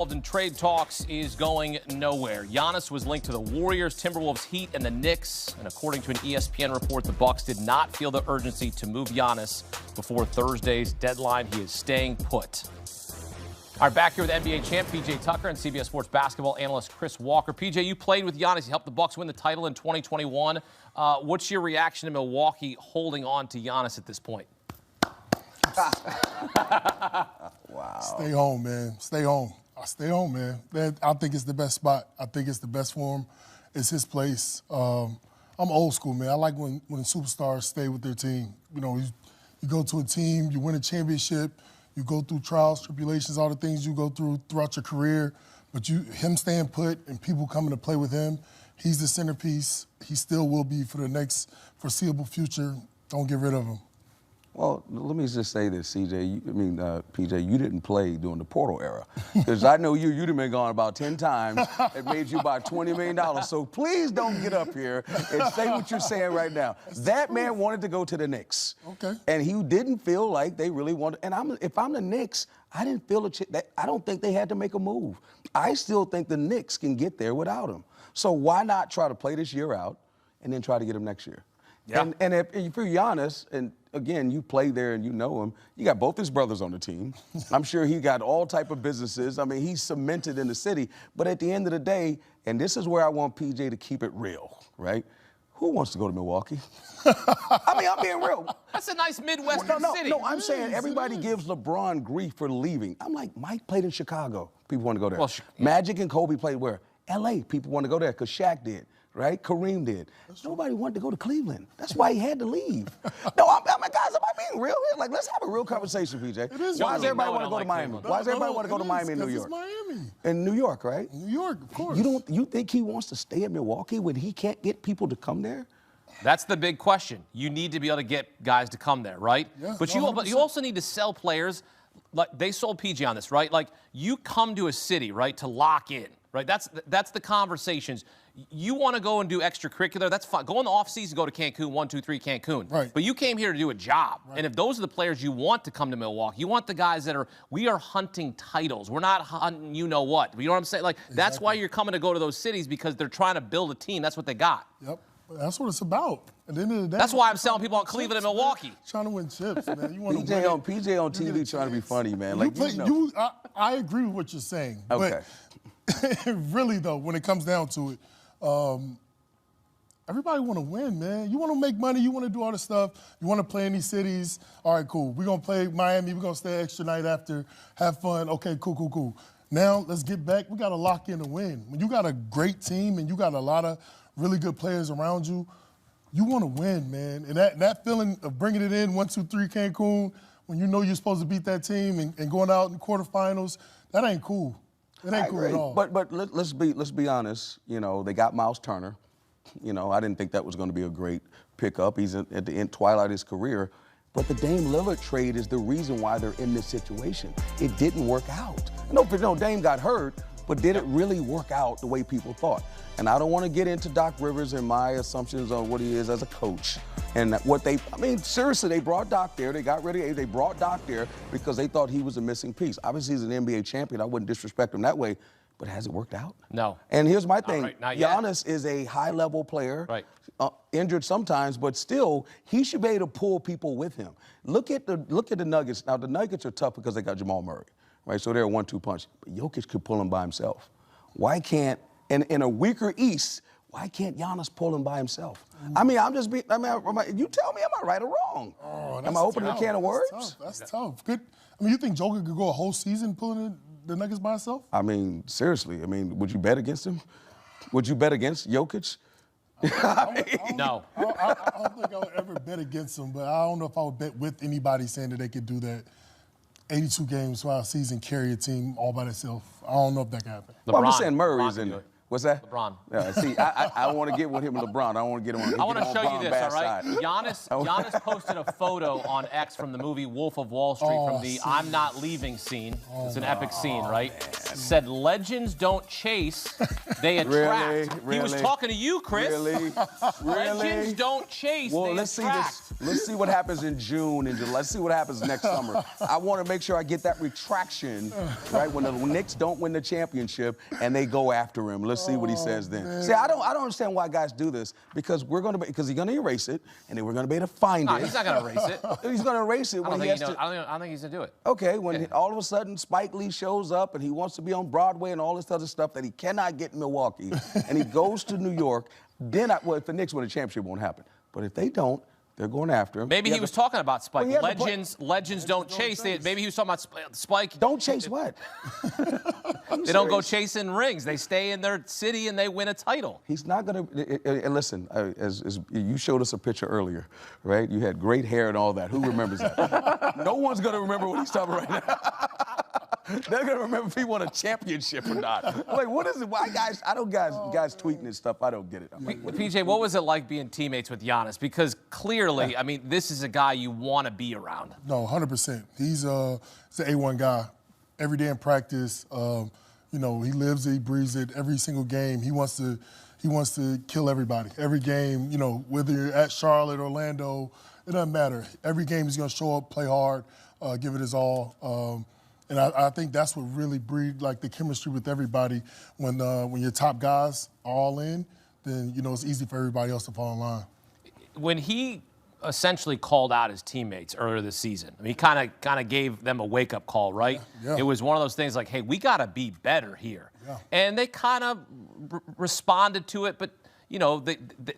And trade talks is going nowhere. Giannis was linked to the Warriors, Timberwolves, Heat, and the Knicks. And according to an ESPN report, the Bucks did not feel the urgency to move Giannis before Thursday's deadline. He is staying put. All right, back here with NBA champ PJ Tucker and CBS Sports basketball analyst Chris Walker. PJ, you played with Giannis. You helped the Bucks win the title in 2021. What's your reaction to Milwaukee holding on to Giannis at this point? Wow. Stay home, man. Stay home. Stay home, man. I think it's the best spot. I think it's the best for him. It's his place. I'm old school, man. I like when superstars stay with their team. You know, you go to a team, you win a championship, you go through trials, tribulations, all the things you go through throughout your career. But him staying put and people coming to play with him, he's the centerpiece. He still will be for the next foreseeable future. Don't get rid of him. Well, let me just say this, PJ, you didn't play during the portal era. Because I know you'd have been gone about 10 times. It made you about $20 million. So please don't get up here and say what you're saying right now. That man wanted to go to the Knicks. Okay. And he didn't feel like they really wanted. And if I'm the Knicks, I didn't feel I don't think they had to make a move. I still think the Knicks can get there without him. So why not try to play this year out and then try to get him next year? Yeah. And if you're Giannis, and again, you play there and you know him, you got both his brothers on the team. I'm sure he got all type of businesses. I mean, he's cemented in the city. But at the end of the day, and this is where I want PJ to keep it real, right? Who wants to go to Milwaukee? I mean, I'm being real. That's a nice Midwestern city. No, I'm saying everybody gives LeBron grief for leaving. I'm like, Mike played in Chicago. People want to go there. Well, Magic and Kobe played where? L.A. People want to go there because Shaq did. Right? Kareem did. Nobody wanted to go to Cleveland. That's why he had to leave. No, guys, am I being real here? Like, let's have a real conversation, PJ. Why does everybody want to go to Miami? Why does everybody want to go to Miami and New York? It's Miami. In New York, right? New York, of course. You think he wants to stay in Milwaukee when he can't get people to come there? That's the big question. You need to be able to get guys to come there, right? Yeah, but you also need to sell players. Like they sold PG on this, right? Like you come to a city, right, to lock in, right? That's the conversations. You want to go and do extracurricular, that's fine. Go in the offseason, go to Cancun, 1, 2, 3, Cancun. Right. But you came here to do a job. Right. And if those are the players you want to come to Milwaukee, you want the guys that we are hunting titles. We're not hunting you know what. You know what I'm saying? Like, That's why you're coming to go to those cities, because they're trying to build a team. That's what they got. Yep. That's what it's about. At the end of the day, that's why I'm selling people on Cleveland and Milwaukee. Man. Trying to win chips, man. You want PJ on TV trying to be funny, man. Like, I agree with what you're saying. Okay. But really, though, when it comes down to it, everybody want to win, man. You want to make money. You want to do all this stuff. You want to play in these cities. All right, cool. We're going to play Miami. We're going to stay extra night after. Have fun. Okay, cool. Now, let's get back. We got to lock in and win. When you got a great team and you got a lot of really good players around you, you want to win, man. And that feeling of bringing it in 1, 2, 3 Cancun, when you know you're supposed to beat that team and going out in quarterfinals, that ain't cool. It ain't cool at all. But let's be honest. You know, they got Miles Turner. You know, I didn't think that was going to be a great pickup. He's at the twilight of his career. But the Dame Lillard trade is the reason why they're in this situation. It didn't work out. No, Dame got hurt, but did it really work out the way people thought? And I don't want to get into Doc Rivers and my assumptions on what he is as a coach. And seriously, they brought Doc there. They got rid of they brought Doc there because they thought he was a missing piece. Obviously, he's an NBA champion. I wouldn't disrespect him that way. But has it worked out? No. And here's my thing. Right, not yet. Giannis is a high-level player, right. Injured sometimes, but still, he should be able to pull people with him. Look at the Nuggets. Now, the Nuggets are tough because they got Jamal Murray, right? So they're a 1-2 punch. But Jokic could pull him by himself. Why can't, in a weaker East, why can't Giannis pull him by himself? I mean, you tell me, am I right or wrong? Oh, am I opening a can of worms? That's tough. Good. I mean, you think Joker could go a whole season pulling the Nuggets by himself? I mean, seriously. I mean, would you bet against him? Would you bet against Jokic? No. I don't think I would ever bet against him, but I don't know if I would bet with anybody saying that they could do that. 82 games throughout a season, carry a team all by themselves. I don't know if that can happen. Well, I'm just saying Murray What's that? LeBron. Yeah, see, I want to get with him and LeBron. I don't want to get him on. I want to show you this, all right? Side. Giannis posted a photo on X from the movie Wolf of Wall Street from the "I'm Not Leaving" scene. It's an epic scene, right? Said legends don't chase, they attract. Really? He was talking to you, Chris. Really? Legends don't chase, they let's attract. see this. Let's see what happens in June and July. Let's see what happens next summer. I want to make sure I get that retraction, right? When the Knicks don't win the championship and they go after him. Let's see what he says then. Man. See, I don't understand why guys do this because he's gonna erase it and then we're gonna be able to find it. He's not gonna erase it. He's gonna erase it when he has to. I don't think he's gonna do it. Okay, when all of a sudden Spike Lee shows up and he wants to be on Broadway and all this other stuff that he cannot get in Milwaukee, and he goes to New York, then if the Knicks win a championship, it won't happen. But if they don't, they're going after him. Maybe he was talking about Spike. Legends don't chase. Maybe he was talking about Spike. Don't chase what? They don't go chasing rings. They stay in their city and they win a title. He's not going to. Listen, as you showed us a picture earlier, right? You had great hair and all that. Who remembers that? No one's going to remember what he's talking right now. They're gonna remember if he won a championship or not. Like, what is it? Why guys? I don't guys tweeting and stuff. I don't get it. PJ, what was it like being teammates with Giannis? Because clearly, I mean, this is a guy you want to be around. No, 100%. He's an A1 guy. Every day in practice, you know, he lives it, he breathes it. Every single game, he wants to kill everybody. Every game, you know, whether you're at Charlotte, Orlando, it doesn't matter. Every game he's gonna show up, play hard, give it his all. And I think that's what really breeds like the chemistry with everybody. When your top guys are all in, then you know it's easy for everybody else to fall in line. When he essentially called out his teammates earlier this season, I mean, he kind of gave them a wake-up call, right? Yeah. It was one of those things like, hey, we got to be better here. Yeah. And they kind of responded to it, but you know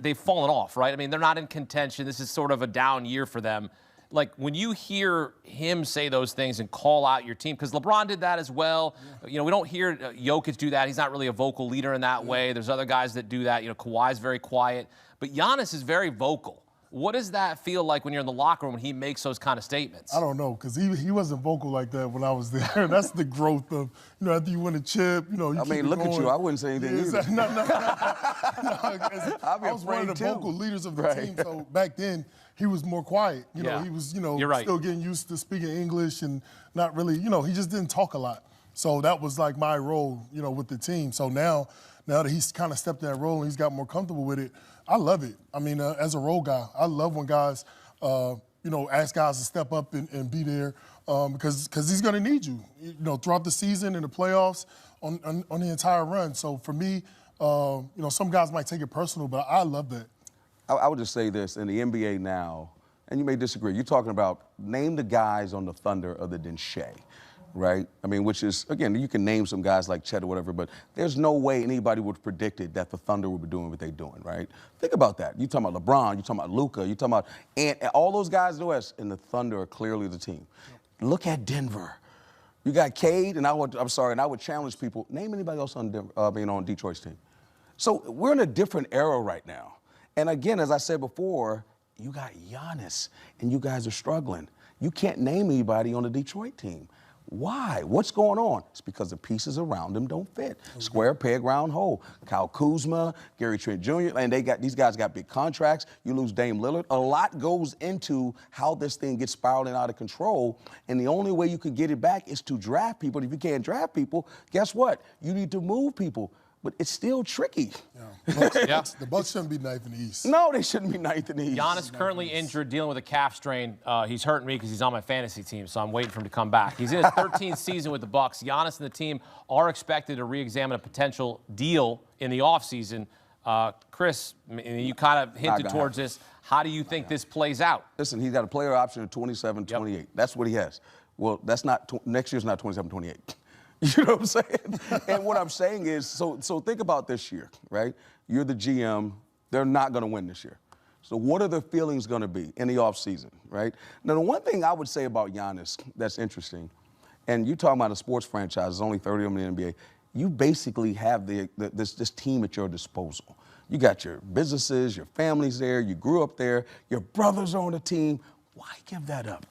they've fallen off, right? I mean, they're not in contention. This is sort of a down year for them. Like, when you hear him say those things and call out your team, because LeBron did that as well. Yeah. You know, we don't hear Jokic do that. He's not really a vocal leader in that way. There's other guys that do that. You know, Kawhi's very quiet. But Giannis is very vocal. What does that feel like when you're in the locker room when he makes those kind of statements? I don't know, because he wasn't vocal like that when I was there. That's the growth of, you know, after you win a chip, you know, you keep look going. at you. I wouldn't say anything either. No. I was one of the vocal leaders of the team, so back then he was more quiet. You know, he was, you know, still getting used to speaking English and not really, you know, he just didn't talk a lot. So that was like my role, you know, with the team. So now that he's kind of stepped in that role and he's got more comfortable with it, I love it. I mean, as a role guy, I love when guys, you know, ask guys to step up and be there because he's going to need you, you know, throughout the season and the playoffs on the entire run. So for me, you know, some guys might take it personal, but I love that. I would just say this, in the NBA now, and you may disagree, you're talking about name the guys on the Thunder other than Shea, right? I mean, which is, again, you can name some guys like Chet or whatever, but there's no way anybody would have predicted that the Thunder would be doing what they're doing, right? Think about that. You're talking about LeBron, you're talking about Luka, you're talking about, and all those guys in the West, and the Thunder are clearly the team. Look at Denver. You got Cade, and I would challenge people, name anybody else on Detroit's team. So we're in a different era right now. And again, as I said before, you got Giannis, and you guys are struggling. You can't name anybody on the Detroit team. Why? What's going on? It's because the pieces around him don't fit. Square peg, round hole. Kyle Kuzma, Gary Trent Jr., and these guys got big contracts. You lose Dame Lillard. A lot goes into how this thing gets spiraling out of control, and the only way you can get it back is to draft people. If you can't draft people, guess what? You need to move people. But it's still tricky. Yeah. The Bucks shouldn't be ninth in the East. No, they shouldn't be ninth in the East. Giannis currently injured, dealing with a calf strain. He's hurting me because he's on my fantasy team, so I'm waiting for him to come back. He's in his 13th season with the Bucks. Giannis and the team are expected to re-examine a potential deal in the offseason. Chris, you kind of hinted towards this. How do you think this plays out? Listen, he's got a player option of 27, 28. Yep. That's what he has. Well, that's not next year's not 27, 28. You know what I'm saying? And what I'm saying is, so think about this year, right? You're the GM. They're not going to win this year. So what are the feelings going to be in the offseason, right? Now, the one thing I would say about Giannis that's interesting, and you're talking about a sports franchise, there's only 30 of them in the NBA, you basically have this team at your disposal. You got your businesses, your family's there, you grew up there, your brothers are on the team. Why give that up?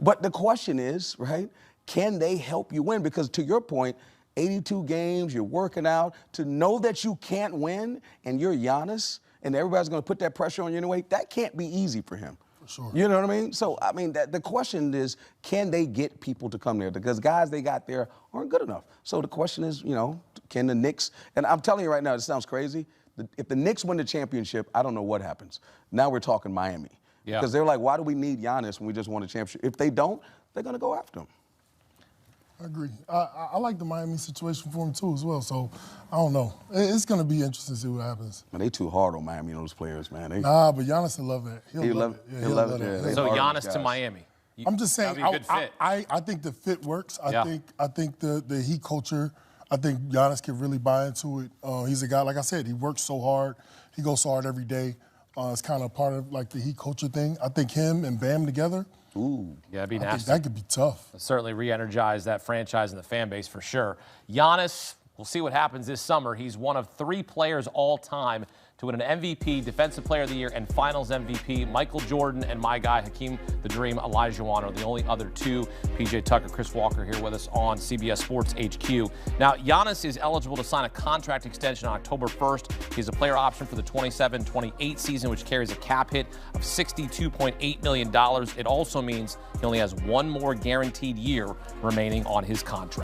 But the question is, right, can they help you win? Because to your point, 82 games, you're working out, to know that you can't win and you're Giannis and everybody's going to put that pressure on you anyway, that can't be easy for him. For sure. You know what I mean? So, I mean, the question is, can they get people to come there? Because guys they got there aren't good enough. So the question is, you know, can the Knicks, and I'm telling you right now, it sounds crazy, if the Knicks win the championship, I don't know what happens. Now we're talking Miami. Yeah. Because they're like, why do we need Giannis when we just won a championship? If they don't, they're going to go after him. I agree. I like the Miami situation for him, too, as well. So, I don't know. It's going to be interesting to see what happens. Man, they too hard on Miami, those players, man. Nah, but Giannis will love it. He'll love it. He'll love it. Yeah, so Giannis to Miami. I'm just saying, that'd be a good fit. I think the fit works. I think the Heat culture, I think Giannis can really buy into it. He's a guy, like I said, he works so hard. He goes so hard every day. It's kind of part of like the Heat culture thing. I think him and Bam together. Ooh, yeah, it'd be nasty. That could be tough. Certainly re-energize that franchise and the fan base for sure. Giannis, we'll see what happens this summer. He's one of 3 players all time to win an MVP, Defensive Player of the Year, and Finals MVP. Michael Jordan and my guy, Hakeem the Dream Olajuwon, are the only other 2. PJ Tucker, Chris Walker here with us on CBS Sports HQ. Now, Giannis is eligible to sign a contract extension on October 1st. He has a player option for the 27-28 season, which carries a cap hit of $62.8 million. It also means he only has 1 more guaranteed year remaining on his contract.